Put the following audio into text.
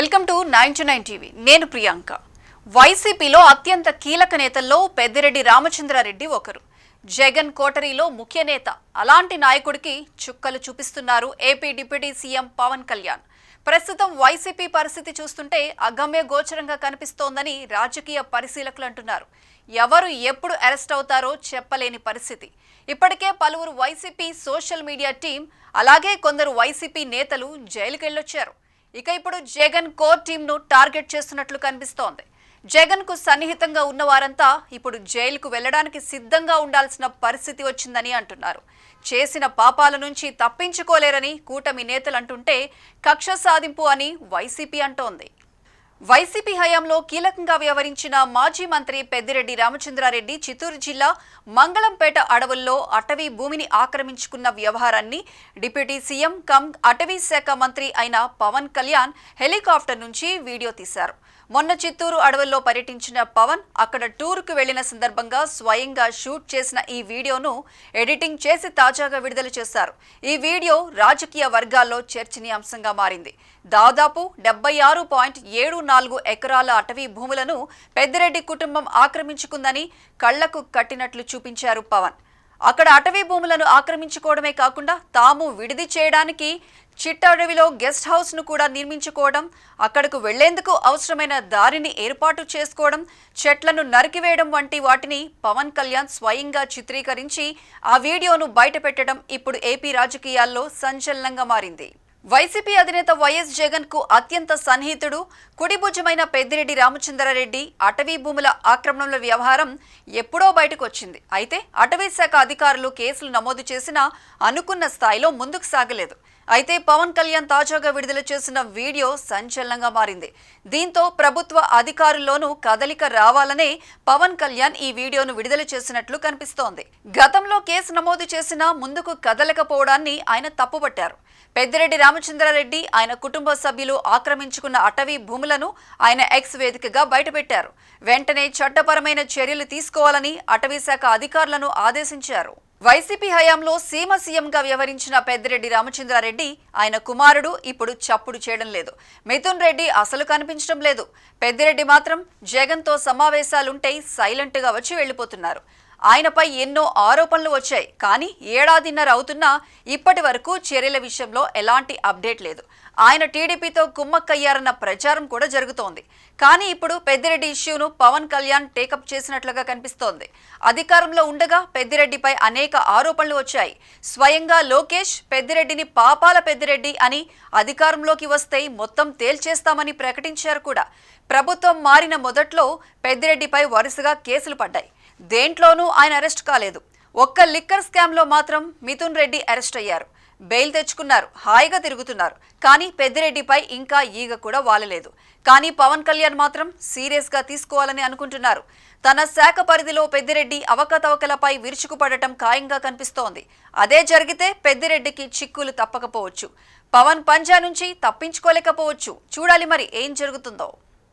Welcome to 9 TV. నేను ప్రియాంక. వైసీపీలో అత్యంత కీలక నేతల్లో పెద్దిరెడ్డి రామచంద్రారెడ్డి ఒకరు. జగన్ కోటరీలో ముఖ్య నేత. అలాంటి నాయకుడికి చుక్కలు చూపిస్తున్నారు AP deputy CM Pawan Kalyan. ప్రస్తుతం వైసీపీ పరిస్థితి చూస్తుంటే అగమ్య గోచరంగా కనిపిస్తోందని రాజకీయ పరిశీలకులు అంటున్నారు. ఎవరు ఎప్పుడు అరెస్ట్ అవుతారో చెప్పలేని పరిస్థితి. ఇప్పటికే పలువురు వైసీపీ సోషల్ మీడియా టీం, అలాగే కొందరు వైసీపీ నేతలు జైలుకెళ్లొచ్చారు. ఇక ఇప్పుడు జగన్ కోర్ టీంను టార్గెట్ చేస్తున్నట్లు కనిపిస్తోంది. జగన్ కు సన్నిహితంగా ఉన్న వారంతా ఇప్పుడు జైలుకు వెళ్లడానికి సిద్ధంగా ఉండాల్సిన పరిస్థితి వచ్చిందని అంటున్నారు. చేసిన పాపాల నుంచి తప్పించుకోలేరని కూటమి నేతలు అంటుంటే కక్ష సాధింపు అని వైసీపీ అంటోంది. వైసీపీ హయాంలో కీలకంగా వ్యవహరించిన మాజీ మంత్రి పెద్దిరెడ్డి రామచంద్రారెడ్డి చిత్తూరు జిల్లా మంగళంపేట అడవుల్లో అటవీ భూమిని ఆక్రమించుకున్న వ్యవహారాన్ని డిప్యూటీ సీఎం కమ్ అటవీ శాఖ మంత్రి అయిన పవన్ కళ్యాణ్ హెలికాప్టర్ నుంచి వీడియో తీశారు. మొన్న చిత్తూరు అడవుల్లో పర్యటించిన పవన్ అక్కడ టూర్కు వెళ్లిన సందర్భంగా స్వయంగా షూట్ చేసిన ఈ వీడియోను ఎడిటింగ్ చేసి తాజాగా విడుదల చేశారు. ఈ వీడియో రాజకీయ వర్గాల్లో చర్చనీయాంశంగా మారింది. దాదాపు 76.74 ఎకరాల అటవీ భూములను పెద్దిరెడ్డి కుటుంబం ఆక్రమించుకుందని కళ్లకు కట్టినట్లు చూపించారు పవన్. అక్కడ అటవీ భూములను ఆక్రమించుకోవడమే కాకుండా తాము విడిది చేయడానికి చిట్టడవిలో గెస్ట్ హౌస్ ను కూడా నిర్మించుకోవడం, అక్కడకు వెళ్లేందుకు అవసరమైన దారిని ఏర్పాటు చేసుకోవడం, చెట్లను నరికివేయడం వంటి వాటిని పవన్ కళ్యాణ్ స్వయంగా చిత్రీకరించి ఆ వీడియోను బయటపెట్టడం ఇప్పుడు ఏపీ రాజకీయాల్లో సంచలనంగా మారింది. వైసీపీ అధినేత వైఎస్ జగన్ కు అత్యంత సన్నిహితుడు, కుడిభుజమైన పెద్దిరెడ్డి రామచంద్రారెడ్డి అటవీ భూముల ఆక్రమణల వ్యవహారం ఎప్పుడో బయటకు వచ్చింది. అయితే అటవీ శాఖ అధికారులు కేసులు నమోదు చేసినా అనుకున్న స్థాయిలో ముందుకు సాగలేదు. అయితే పవన్ కళ్యాణ్ తాజాగా విడుదల చేసిన వీడియో సంచలనంగా మారింది. దీంతో ప్రభుత్వ అధికారుల్లోనూ కదలిక రావాలనే పవన్ కళ్యాణ్ ఈ వీడియోను విడుదల చేసినట్లు కనిపిస్తోంది. గతంలో కేసు నమోదు చేసినా ముందుకు కదలకపోవడాన్ని ఆయన తప్పుపట్టారు. పెద్దిరెడ్డి రామచంద్రారెడ్డి, ఆయన కుటుంబ సభ్యులు ఆక్రమించుకున్న అటవీ భూములను ఆయన ఎక్స్ వేదికగా బయటపెట్టారు. వెంటనే చట్టపరమైన చర్యలు తీసుకోవాలని అటవీ శాఖ అధికారులను ఆదేశించారు. వైసీపీ హయాంలో సీఎంగా వ్యవహరించిన పెద్దిరెడ్డి రామచంద్రారెడ్డి, ఆయన కుమారుడు ఇప్పుడు చప్పుడు చేయడం లేదు. మిథున్ రెడ్డి అసలు కనిపించడం లేదు. పెద్దిరెడ్డి మాత్రం జగన్తో సమావేశాలుంటే సైలెంట్గా వచ్చి వెళ్లిపోతున్నారు. ఆయనపై ఎన్నో ఆరోపణలు వచ్చాయి. కానీ ఏడాదిన్నర అవుతున్నా ఇప్పటి వరకు చర్యల విషయంలో ఎలాంటి అప్డేట్ లేదు. ఆయన టీడీపీతో కుమ్మక్కయ్యారన్న ప్రచారం కూడా జరుగుతోంది. కానీ ఇప్పుడు పెద్దిరెడ్డి ఇష్యూను పవన్ కళ్యాణ్ టేకప్ చేసినట్లుగా కనిపిస్తోంది. అధికారంలో ఉండగా పెద్దిరెడ్డిపై అనేక ఆరోపణలు వచ్చాయి. స్వయంగా లోకేష్ పెద్దిరెడ్డిని పాపాల పెద్దిరెడ్డి అని, అధికారంలోకి వస్తే మొత్తం తేల్చేస్తామని ప్రకటించారు కూడా. ప్రభుత్వం మారిన మొదట్లో పెద్దిరెడ్డిపై వరుసగా కేసులు పడ్డాయి. దేంట్లోనూ ఆయన అరెస్ట్ కాలేదు. ఒక్క లిక్కర్ స్కామ్లో మాత్రం మిథున్ రెడ్డి అరెస్ట్ అయ్యారు. బెయిల్ తెచ్చుకున్నారు, హాయిగా తిరుగుతున్నారు. కానీ పెద్దిరెడ్డిపై ఇంకా ఈగ కూడా వాలలేదు. కానీ పవన్ కళ్యాణ్ మాత్రం సీరియస్గా తీసుకోవాలని అనుకుంటున్నారు. తన శాఖ పరిధిలో పెద్దిరెడ్డి అవకతవకలపై విరుచుకుపడటం ఖాయంగా కనిపిస్తోంది. అదే జరిగితే పెద్దిరెడ్డికి చిక్కులు తప్పకపోవచ్చు. పవన్ పంజా నుంచి తప్పించుకోలేకపోవచ్చు. చూడాలి మరి ఏం జరుగుతుందో.